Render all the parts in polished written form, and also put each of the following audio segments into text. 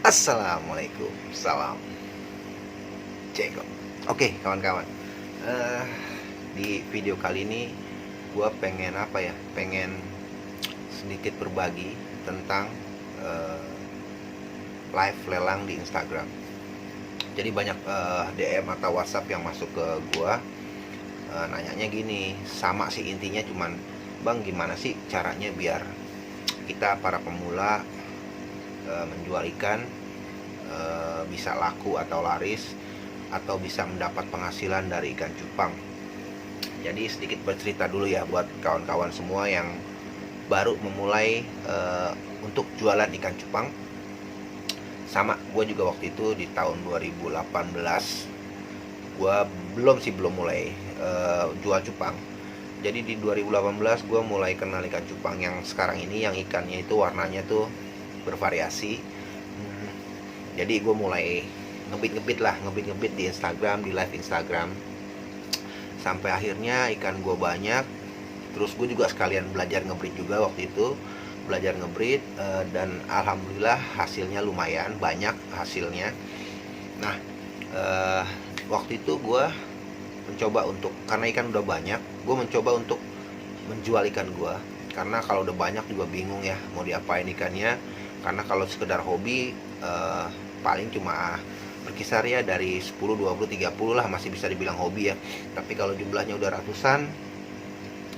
Assalamualaikum, salam ceko. Oke, kawan-kawan. Eh, di video kali ini gue pengen apa ya? Pengen sedikit berbagi tentang eh, live lelang di Instagram. Jadi banyak DM atau WhatsApp yang masuk ke gue, nanyanya gini, sama sih intinya, cuman bang gimana sih caranya biar kita para pemula menjual ikan bisa laku atau laris, atau bisa mendapat penghasilan dari ikan cupang. Jadi sedikit bercerita dulu ya buat kawan-kawan semua yang baru memulai untuk jualan ikan cupang. Sama, gue juga waktu itu di tahun 2018 gue belum mulai jual cupang. Jadi di 2018 gue mulai kenal ikan cupang yang sekarang ini, yang ikannya itu warnanya tuh bervariasi. Jadi gue mulai ngebit di Instagram, di live Instagram, sampai akhirnya ikan gue banyak. Terus gue juga sekalian belajar ngebreed juga waktu itu, dan alhamdulillah hasilnya lumayan banyak hasilnya. Nah, waktu itu gue mencoba untuk, karena ikan udah banyak, gue mencoba untuk menjual ikan gue, karena kalau udah banyak juga bingung ya mau diapain ikannya. Karena kalau sekedar hobi paling cuma berkisar ya dari 10, 20, 30 lah, masih bisa dibilang hobi ya. Tapi kalau jumlahnya udah ratusan,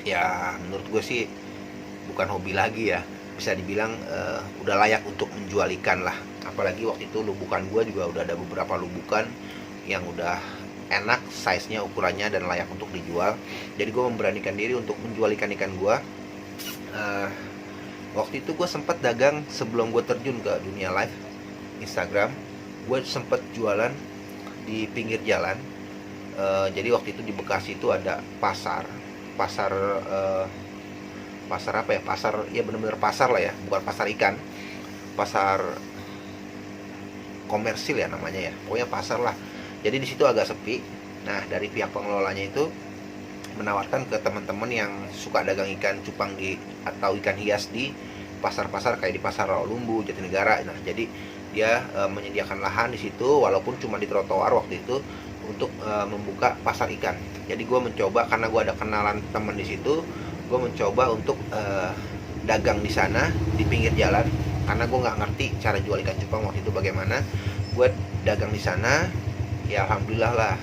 ya menurut gue sih bukan hobi lagi ya, bisa dibilang udah layak untuk menjual ikan lah. Apalagi waktu itu lubukan gue juga udah ada beberapa lubukan yang udah enak size-nya, ukurannya, dan layak untuk dijual. Jadi gue memberanikan diri untuk menjual ikan-ikan gue. Waktu itu gue sempat dagang sebelum gue terjun ke dunia live Instagram. Gue sempat jualan di pinggir jalan. Jadi waktu itu di Bekasi itu ada pasar apa ya, pasar ya, bener-bener pasar lah ya, bukan pasar ikan, pasar komersil ya namanya ya, pokoknya pasar lah. Jadi di situ agak sepi. Nah, dari pihak pengelolanya itu menawarkan ke teman-teman yang suka dagang ikan cupang atau ikan hias di pasar-pasar kayak di pasar Rawalumbu, Jatinegara. Nah, jadi dia menyediakan lahan di situ, walaupun cuma di trotoar waktu itu, untuk membuka pasar ikan. Jadi gue mencoba, karena gue ada kenalan teman di situ, gue mencoba untuk dagang di sana di pinggir jalan, karena gue nggak ngerti cara jual ikan cupang waktu itu bagaimana. Gue dagang di sana, ya alhamdulillah lah,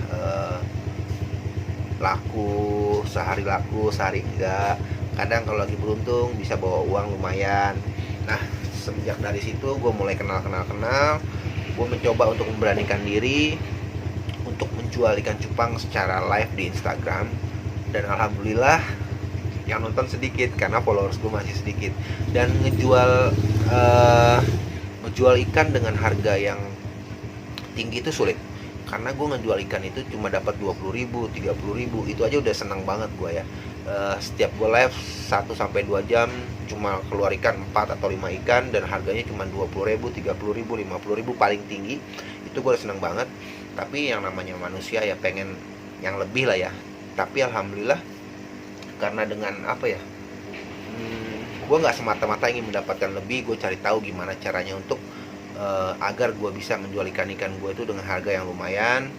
sehari laku, sehari enggak. Kadang kalau lagi beruntung bisa bawa uang lumayan. Nah, semenjak dari situ gue mulai kenal, gue mencoba untuk memberanikan diri untuk menjual ikan cupang secara live di Instagram. Dan alhamdulillah yang nonton sedikit, karena followers gue masih sedikit. Dan ngejual ikan dengan harga yang tinggi itu sulit, karena gue ngejual ikan itu cuma dapat 20.000, 30.000, itu aja udah seneng banget gue ya. Setiap gue live 1-2 jam cuma keluar ikan 4 atau 5 ikan, dan harganya cuma 20.000, 30.000, 50.000 paling tinggi. Itu gue udah seneng banget. Tapi yang namanya manusia ya pengen yang lebih lah ya. Tapi alhamdulillah, karena dengan apa ya, gue nggak semata-mata ingin mendapatkan lebih, gue cari tahu gimana caranya untuk agar gue bisa menjual ikan-ikan gue itu dengan harga yang lumayan.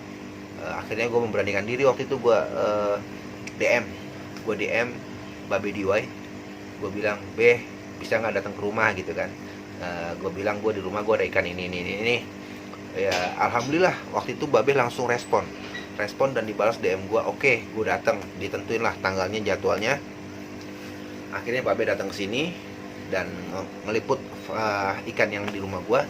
Akhirnya gue memberanikan diri. Waktu itu gue DM Babe DIY. Gue bilang, "Beh, bisa nggak datang ke rumah?" gitu kan. Gue bilang, "Gue di rumah gue ada ikan ini." Ya alhamdulillah waktu itu Babe langsung respon dan dibalas DM gue, "Oke, gue datang." Ditentuin lah tanggalnya, jadwalnya. Akhirnya Babe datang ke sini dan ngeliput ikan yang di rumah gue.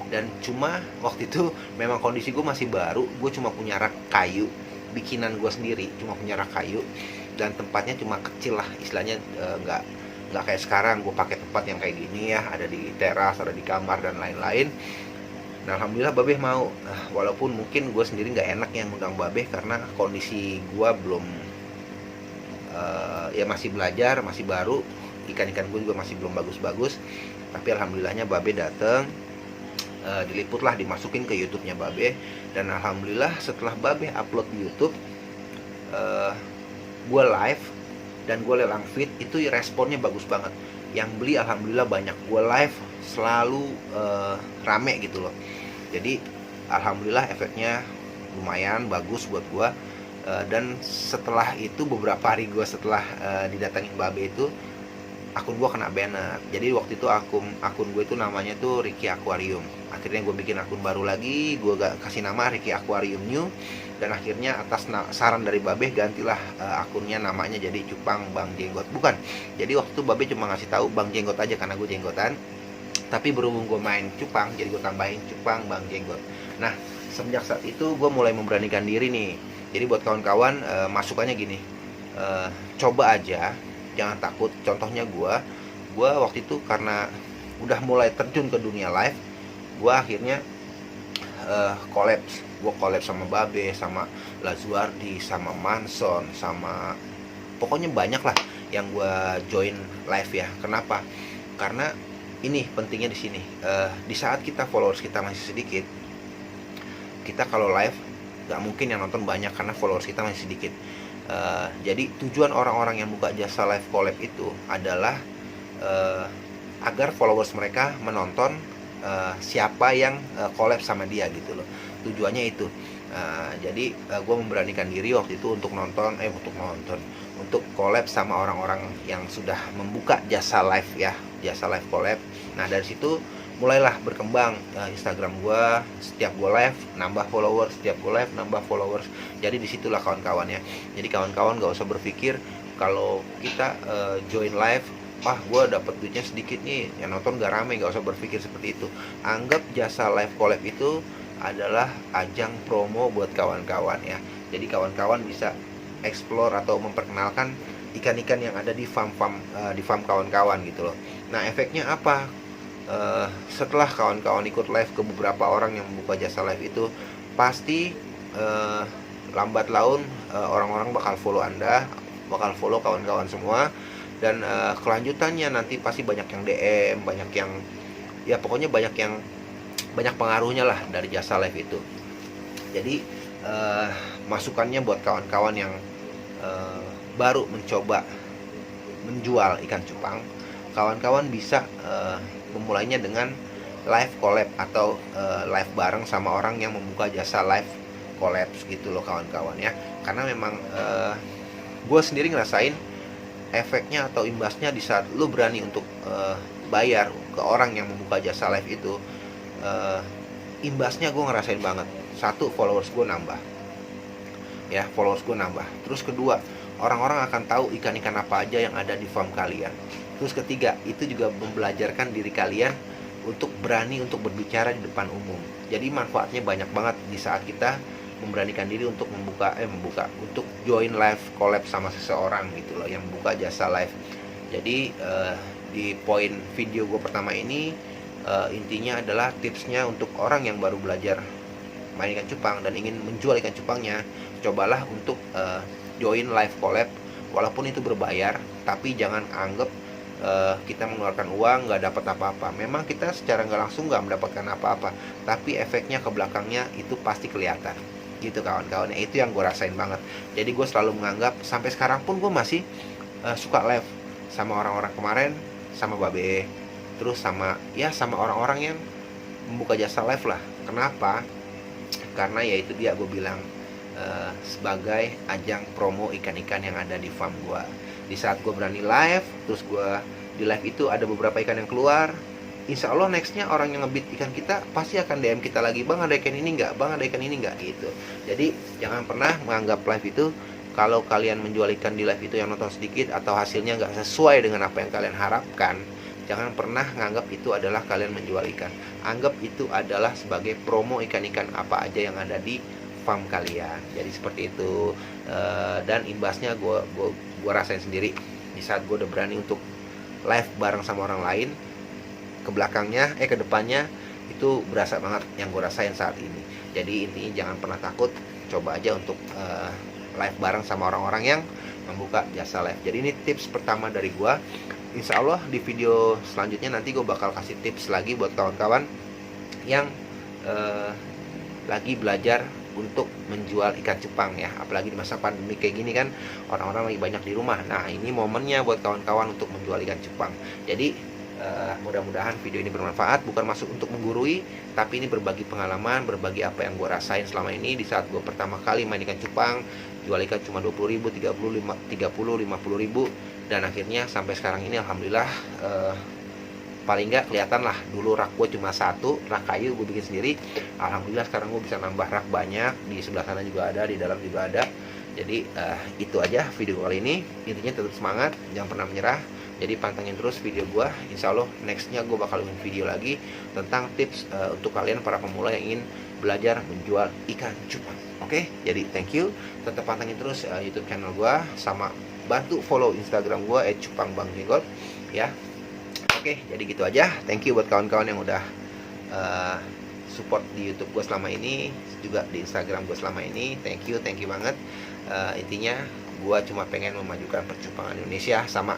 Dan cuma waktu itu memang kondisi gue masih baru, gue cuma punya rak kayu bikinan gue sendiri, cuma punya rak kayu, dan tempatnya cuma kecil lah istilahnya, nggak kayak sekarang gue pakai tempat yang kayak gini ya, ada di teras, ada di kamar, dan lain-lain. Nah alhamdulillah Babe mau, walaupun mungkin gue sendiri nggak enak yang ngundang Babe, karena kondisi gue belum ya masih belajar, masih baru, ikan-ikan gue juga masih belum bagus-bagus. Tapi alhamdulillahnya Babe dateng, diliputlah, dimasukin ke YouTube-nya Babe. Dan alhamdulillah setelah Babe upload di YouTube, gue live dan gue lelang feed, itu responnya bagus banget. yang beli alhamdulillah banyak. Gue live selalu rame gitu loh. Jadi alhamdulillah efeknya lumayan bagus buat gue. Dan setelah itu beberapa hari gue setelah didatangin Babe itu, akun gue kena banner. Jadi waktu itu akun gue itu namanya tuh Ricky Aquarium. Akhirnya gue bikin akun baru lagi, gue kasih nama Ricky Aquarium New. Dan akhirnya atas saran dari Babe gantilah akunnya namanya jadi Cupang Bang Jenggot. Bukan, jadi waktu itu Babe cuma ngasih tahu Bang Jenggot aja karena gue jenggotan. Tapi berhubung gue main cupang, jadi gue tambahin Cupang Bang Jenggot. Nah, semenjak saat itu gue mulai memberanikan diri nih. Jadi buat kawan-kawan, masukannya gini, coba aja, jangan takut. Contohnya gue waktu itu karena udah mulai terjun ke dunia live, gue akhirnya collab sama Babe, sama Lazuardi, sama Manson, sama pokoknya banyak lah yang gue join live ya. Kenapa? Karena ini pentingnya di sini, di saat kita followers kita masih sedikit, kita kalau live gak mungkin yang nonton banyak karena followers kita masih sedikit. Jadi tujuan orang-orang yang buka jasa live collab itu adalah agar followers mereka menonton siapa yang collab sama dia gitu loh. Tujuannya itu. Jadi gue memberanikan diri waktu itu untuk untuk collab sama orang-orang yang sudah membuka jasa live ya, jasa live collab. Nah dari situ mulailah berkembang Instagram gue. Setiap gue live nambah followers, setiap gue live nambah followers. Jadi disitulah kawan-kawannya. Jadi kawan-kawan gak usah berpikir kalau kita join live, gue dapet duitnya sedikit nih, yang nonton gak rame. Gak usah berpikir seperti itu. Anggap jasa live collab itu adalah ajang promo buat kawan-kawan ya. Jadi kawan-kawan bisa explore atau memperkenalkan ikan-ikan yang ada di farm kawan-kawan gitu loh. Nah efeknya apa? Setelah kawan-kawan ikut live ke beberapa orang yang membuka jasa live itu, pasti lambat laun orang-orang bakal follow Anda, bakal follow kawan-kawan semua. Dan kelanjutannya nanti pasti banyak yang DM, banyak yang ya pokoknya banyak pengaruhnya lah dari jasa live itu. Jadi masukannya buat kawan-kawan yang baru mencoba menjual ikan cupang, kawan-kawan bisa memulainya dengan live collab atau live bareng sama orang yang membuka jasa live collab gitu loh kawan-kawan ya. Karena memang gue sendiri ngerasain efeknya atau imbasnya di saat lu berani untuk bayar ke orang yang membuka jasa live itu. Imbasnya gue ngerasain banget. Satu, followers gue nambah ya, followers gue nambah. Terus kedua, orang-orang akan tahu ikan-ikan apa aja yang ada di farm kalian. Terus ketiga, itu juga membelajarkan diri kalian untuk berani untuk berbicara di depan umum. Jadi manfaatnya banyak banget di saat kita memberanikan diri untuk untuk join live collab sama seseorang gitu loh, yang membuka jasa live. Jadi di poin video gue pertama ini, intinya adalah tipsnya untuk orang yang baru belajar main ikan cupang dan ingin menjual ikan cupangnya. Cobalah untuk join live collab, walaupun itu berbayar, tapi jangan anggap kita mengeluarkan uang nggak dapat apa-apa. Memang kita secara nggak langsung nggak mendapatkan apa-apa, tapi efeknya ke belakangnya itu pasti kelihatan gitu kawan-kawan. Itu yang gue rasain banget. Jadi gue selalu menganggap, sampai sekarang pun gue masih suka live sama orang-orang kemarin, sama Babe, terus sama orang-orang yang membuka jasa live lah. Kenapa? Karena ya itu dia, gue bilang sebagai ajang promo ikan-ikan yang ada di farm gue. Di saat gue berani live, terus gue di live itu ada beberapa ikan yang keluar, insya Allah nextnya orang yang ngebit ikan kita pasti akan DM kita lagi, bang ada ikan ini nggak, bang ada ikan ini nggak gitu. Jadi jangan pernah menganggap live itu, kalau kalian menjual ikan di live itu yang nonton sedikit atau hasilnya nggak sesuai dengan apa yang kalian harapkan, jangan pernah nganggap itu adalah kalian menjual ikan. Anggap itu adalah sebagai promo ikan-ikan apa aja yang ada di farm kalian. Jadi seperti itu. Dan imbasnya gue rasain sendiri di saat gue udah berani untuk live bareng sama orang lain. Ke depannya itu berasa banget yang gue rasain saat ini. Jadi intinya jangan pernah takut, coba aja untuk live bareng sama orang-orang yang membuka jasa live. Jadi ini tips pertama dari gue. Insya Allah di video selanjutnya nanti gue bakal kasih tips lagi buat kawan-kawan yang lagi belajar untuk menjual ikan cupang ya, apalagi di masa pandemi kayak gini kan, orang-orang lagi banyak di rumah. Nah, ini momennya buat kawan-kawan untuk menjual ikan cupang. Jadi mudah-mudahan video ini bermanfaat, bukan masuk untuk menggurui, tapi ini berbagi pengalaman, berbagi apa yang gue rasain selama ini di saat gue pertama kali main ikan cupang, jual ikan cuma 20.000, 30, 50 ribu, dan akhirnya sampai sekarang ini alhamdulillah paling nggak kelihatan lah. Dulu rak gue cuma satu, rak kayu gue bikin sendiri, alhamdulillah sekarang gue bisa nambah rak banyak, di sebelah sana juga ada, di dalam juga ada. Jadi itu aja video kali ini, intinya tetap semangat, jangan pernah menyerah. Jadi pantengin terus video gue, insya Allah nextnya gue bakal bikin video lagi tentang tips untuk kalian para pemula yang ingin belajar menjual ikan cupang. Oke, jadi thank you, tetap pantengin terus YouTube channel gue, sama bantu follow Instagram gue @cupangbangjengot ya. Oke, jadi gitu aja. Thank you buat kawan-kawan yang udah support di YouTube gue selama ini, juga di Instagram gue selama ini. Thank you banget. Intinya gue cuma pengen memajukan percupangan Indonesia, sama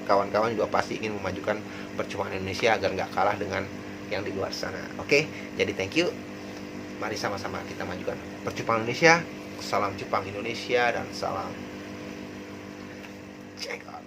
kawan-kawan juga pasti ingin memajukan percupangan Indonesia agar nggak kalah dengan yang di luar sana. Oke, jadi thank you. Mari sama-sama kita majukan percupangan Indonesia. Salam cupang Indonesia dan salam check out.